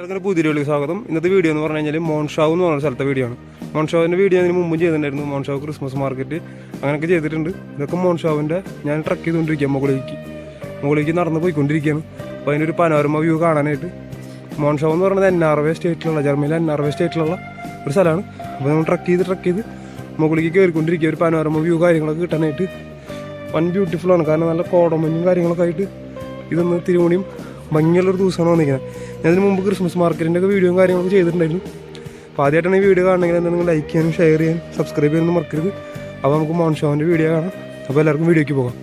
എല്ലാവർക്കും പുതിയ വീഡിയോയിലേക്ക് സ്വാഗതം. ഇന്നത്തെ വീഡിയോ എന്ന് പറഞ്ഞു കഴിഞ്ഞാൽ മോൺഷാവ് എന്ന് പറഞ്ഞ സ്ഥലത്തെ വീഡിയോ ആണ്. മോൺഷാവിൻ്റെ വീഡിയോ അതിന് മുമ്പും ചെയ്തിട്ടുണ്ടായിരുന്നു. മോൺഷാവ് ക്രിസ്മസ് മാർക്കറ്റ് അങ്ങനെയൊക്കെ ചെയ്തിട്ടുണ്ട്. ഇതൊക്കെ മോൺഷാവിൻ്റെ ഞാൻ ട്രക്ക് ചെയ്തുകൊണ്ടിരിക്കുക. മുകളിലേക്ക് നടന്ന് പോയിക്കൊണ്ടിരിക്കുകയാണ്. അപ്പോൾ അതിൻ്റെ ഒരു പനോരമ വ്യൂ കാണാനായിട്ട്. മോൺഷാവ് എന്ന് പറയുന്നത് NRW സ്റ്റേറ്റിലുള്ള, ജർമ്മനിയിലെ NRW സ്റ്റേറ്റിലുള്ള ഒരു സ്ഥലമാണ്. അപ്പോൾ നമ്മൾ ട്രക്ക് ചെയ്ത് മുകളിലേക്ക് കയറിക്കൊണ്ടിരിക്കുക. ഒരു പനോരമ വ്യൂ കാര്യങ്ങളൊക്കെ കിട്ടാനായിട്ട് വൺ ബ്യൂട്ടിഫുള്ളാണ്. കാരണം നല്ല കോടമഞ്ഞും കാര്യങ്ങളൊക്കെ ആയിട്ട് ഇതൊന്ന് തിരുവോണിയും ഭംഗിയുള്ളൊരു ദിവസമാണ് വന്നിരിക്കുന്നത്. ഞാൻ ഇതിന് മുമ്പ് ക്രിസ്മസ് മാർക്കറ്റിൻ്റെ ഒക്കെ വീഡിയോയും കാര്യങ്ങളൊക്കെ ചെയ്തിട്ടുണ്ടായിരുന്നു. അപ്പോൾ ആദ്യമായിട്ടാണ് ഈ വീഡിയോ കാണണമെങ്കിൽ എന്താ നിങ്ങൾ ലൈക്ക് ചെയ്യാനും ഷെയർ ചെയ്യാനും സബ്സ്ക്രൈബ് ചെയ്യാനൊന്നും മറക്കരുത്. അപ്പോൾ നമുക്ക് മോൺഷാവിൻ്റെ വീഡിയോ കാണാം. അപ്പോൾ എല്ലാവർക്കും വീഡിയോയ്ക്ക് പോകാം.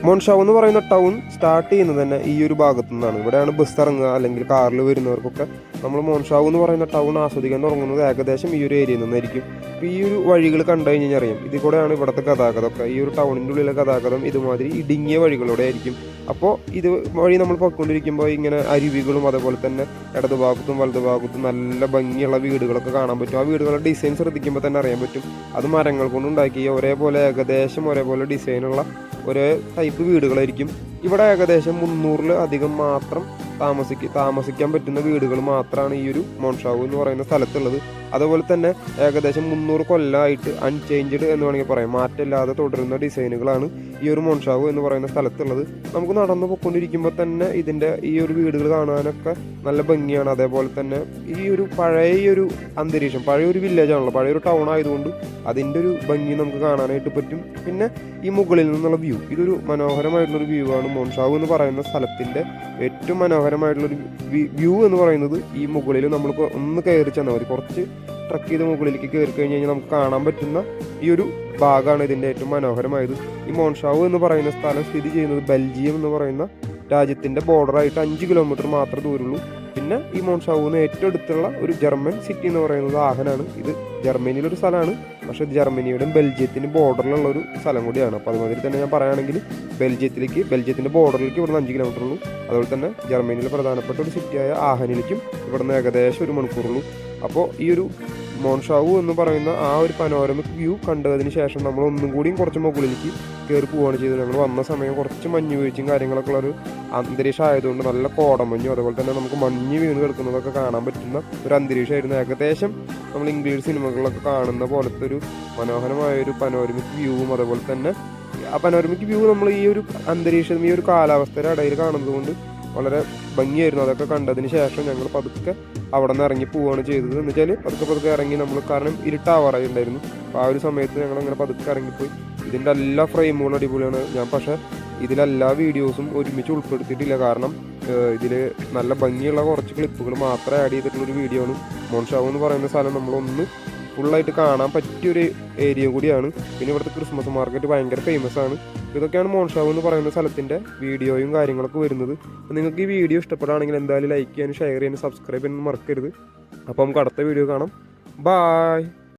മോൺഷാവ് എന്ന് പറയുന്ന ടൗൺ സ്റ്റാർട്ട് ചെയ്യുന്നത് തന്നെ ഈ ഒരു ഭാഗത്തു നിന്നാണ്. ഇവിടെയാണ് ബസ് ഇറങ്ങുക, അല്ലെങ്കിൽ കാറിൽ വരുന്നവർക്കൊക്കെ നമ്മൾ മോൺഷാവ് എന്ന് പറയുന്ന ടൗൺ ആസ്വദിക്കാൻ തുടങ്ങുന്നത് ഏകദേശം ഈ ഒരു ഏരിയയിൽ നിന്നായിരിക്കും. അപ്പോൾ ഈ ഒരു വഴികൾ കണ്ടു കഴിഞ്ഞാൽ അറിയാം, ഇതിൽ കൂടെയാണ് ഇവിടുത്തെ ഗതാഗതമൊക്കെ. ഈ ഒരു ടൗണിൻ്റെ ഉള്ളിലെ ഗതാഗതം ഇതുമാതിരി ഇടുങ്ങിയ വഴികളോടെ ആയിരിക്കും. അപ്പോൾ ഇത് വഴി നമ്മൾ പോയിക്കൊണ്ടിരിക്കുമ്പോൾ ഇങ്ങനെ അരുവികളും അതേപോലെ തന്നെ ഇടതുഭാഗത്തും വലതുഭാഗത്തും നല്ല ഭംഗിയുള്ള വീടുകളൊക്കെ കാണാൻ പറ്റും. ആ വീടുകളുടെ ഡിസൈൻ ശ്രദ്ധിക്കുമ്പോൾ തന്നെ അറിയാൻ പറ്റും. അത് മരങ്ങൾ കൊണ്ടുണ്ടാക്കിയ ഏകദേശം ഒരേപോലെ ഡിസൈനുള്ള ഒരേ ടൈപ്പ് വീടുകളായിരിക്കും. ഇവിടെ ഏകദേശം 300-ൽ-അധികം മാത്രം താമസിക്കാൻ പറ്റുന്ന വീടുകൾ മാത്രമാണ് ഈ ഒരു മോൺഷാവ് എന്ന് പറയുന്ന സ്ഥലത്തുള്ളത്. അതുപോലെ തന്നെ ഏകദേശം 300 കൊല്ലമായിട്ട് അൺചേഞ്ച്ഡ് എന്ന് വേണമെങ്കിൽ പറയാം, മാറ്റമില്ലാതെ തുടരുന്ന ഡിസൈനുകളാണ് ഈ ഒരു മോൺഷാവ് എന്ന് പറയുന്ന സ്ഥലത്തുള്ളത്. നമുക്ക് നടന്നു പോയിക്കൊണ്ടിരിക്കുമ്പോൾ തന്നെ ഇതിൻ്റെ ഈ ഒരു വീടുകൾ കാണാനൊക്കെ നല്ല ഭംഗിയാണ്. അതേപോലെ തന്നെ ഈ ഒരു പഴയൊരു അന്തരീക്ഷം, പഴയൊരു വില്ലേജാണല്ലോ, പഴയൊരു ടൗൺ ആയതുകൊണ്ട് അതിൻ്റെ ഒരു ഭംഗി നമുക്ക് കാണാനായിട്ട് പറ്റും. പിന്നെ ഈ മുകളിൽ നിന്നുള്ള വ്യൂ, ഇതൊരു മനോഹരമായിട്ടുള്ളൊരു വ്യൂ ആണ്. മോൺഷാവ് എന്ന് പറയുന്ന സ്ഥലത്തിൻ്റെ ഏറ്റവും മനോഹരമായിട്ടുള്ളൊരു വ്യൂ എന്ന് പറയുന്നത് ഈ മുകളിൽ നമ്മൾ ഒന്ന് കയറി ചെന്നാൽ മതി. കുറച്ച് ട്രക്ക് ചെയ്ത് മുകളിലേക്ക് കയറി കഴിഞ്ഞ് കഴിഞ്ഞാൽ നമുക്ക് കാണാൻ പറ്റുന്ന ഈ ഒരു ഭാഗമാണ് ഇതിൻ്റെ ഏറ്റവും മനോഹരമായത്. ഈ മോൺഷാവ് എന്ന് പറയുന്ന സ്ഥലം സ്ഥിതി ചെയ്യുന്നത് ബെൽജിയം എന്ന് പറയുന്ന രാജ്യത്തിൻ്റെ ബോർഡറായിട്ട് 5 കിലോമീറ്റർ മാത്രമേ ദൂരമുള്ളൂ. പിന്നെ ഈ മോൺഷാവിന് ഏറ്റവും അടുത്തുള്ള ഒരു ജർമ്മൻ സിറ്റി എന്ന് പറയുന്നത് ആഹനാണ്. ഇത് ജർമ്മനിയിലൊരു സ്ഥലമാണ്, പക്ഷേ ജർമ്മനിയുടെയും ബെൽജിയത്തിൻ്റെ ബോർഡറിലുള്ള ഒരു സ്ഥലം കൂടിയാണ്. അപ്പോൾ അതുമാതിരി തന്നെ ഞാൻ പറയുകയാണെങ്കിൽ ബെൽജിയത്തിൻ്റെ ബോർഡറിലേക്ക് ഇവിടുന്ന് 5 കിലോമീറ്റർ ഉള്ളൂ. അതുപോലെ തന്നെ ജർമ്മനിയിലെ പ്രധാനപ്പെട്ട ഒരു സിറ്റിയായ ആഹനിലേക്കും ഇവിടുന്ന് ഏകദേശം 1 മണിക്കൂറുള്ളൂ. അപ്പോൾ ഈ ഒരു മോൺഷാവ് എന്ന് പറയുന്ന ആ ഒരു പനോരമിക് വ്യൂ കണ്ടതിന് ശേഷം നമ്മൾ ഒന്നും കൂടിയും കുറച്ച് മുകളിലേക്ക് കയറി പോവുകയാണ് ചെയ്തത്. ഞങ്ങൾ വന്ന സമയം കുറച്ച് മഞ്ഞ് വീഴ്ചയും കാര്യങ്ങളൊക്കെ ഉള്ള ഒരു അന്തരീക്ഷം ആയതുകൊണ്ട് നല്ല കോടമഞ്ഞും അതുപോലെ തന്നെ നമുക്ക് മഞ്ഞ് വീണ് കിടക്കുന്നതൊക്കെ കാണാൻ പറ്റുന്ന ഒരു അന്തരീക്ഷമായിരുന്നു. ഏകദേശം നമ്മൾ ഇംഗ്ലീഷ് സിനിമകളിലൊക്കെ കാണുന്ന പോലത്തെ ഒരു മനോഹരമായ ഒരു പനോരമിക് വ്യൂവും അതുപോലെ തന്നെ ആ പനോരമിക് വ്യൂ നമ്മൾ ഈ ഒരു അന്തരീക്ഷം ഈ ഒരു കാലാവസ്ഥയുടെ ഇടയിൽ കാണുന്നത് കൊണ്ട് വളരെ ഭംഗിയായിരുന്നു. അതൊക്കെ കണ്ടതിന് ശേഷം ഞങ്ങൾ പതുക്കെ അവിടെ നിന്ന് ഇറങ്ങി പോവുകയാണ് ചെയ്തത്. എന്ന് വെച്ചാൽ പതുക്കെ ഇറങ്ങി നമ്മൾ, കാരണം ഇരുട്ടാവാറായി ഉണ്ടായിരുന്നു. അപ്പോൾ ആ ഒരു സമയത്ത് ഞങ്ങൾ അങ്ങനെ പതുക്കെ ഇറങ്ങിപ്പോയി. ഇതിൻ്റെ എല്ലാ ഫ്രെയിമുകളും അടിപൊളിയാണ്. ഞാൻ പക്ഷേ ഇതിലെല്ലാ വീഡിയോസും ഒരുമിച്ച് ഉൾപ്പെടുത്തിയിട്ടില്ല, കാരണം ഇതിൽ നല്ല ഭംഗിയുള്ള കുറച്ച് ക്ലിപ്പുകൾ മാത്രമേ ആഡ് ചെയ്തിട്ടുള്ളൊരു വീഡിയോ ആണ്. മോൺഷാവ് എന്ന് പറയുന്ന സ്ഥലം നമ്മളൊന്ന് ഫുള്ളായിട്ട് കാണാൻ പറ്റിയൊരു ഏരിയ കൂടിയാണ്. പിന്നെ ഇവിടുത്തെ ക്രിസ്മസ് മാർക്കറ്റ് ഭയങ്കര ഫേമസ് ആണ്. ഇതൊക്കെയാണ് മോൺഷാവ് എന്ന് പറയുന്ന സ്ഥലത്തിൻ്റെ വീഡിയോയും കാര്യങ്ങളൊക്കെ വരുന്നത്. അപ്പോൾ നിങ്ങൾക്ക് ഈ വീഡിയോ ഇഷ്ടപ്പെടുകയാണെങ്കിൽ എന്തായാലും ലൈക്ക് ചെയ്യാനും ഷെയർ ചെയ്യാനും സബ്സ്ക്രൈബ് ചെയ്യാനും മറക്കരുത്. അപ്പോൾ നമുക്ക് അടുത്ത വീഡിയോ കാണാം. ബായ്.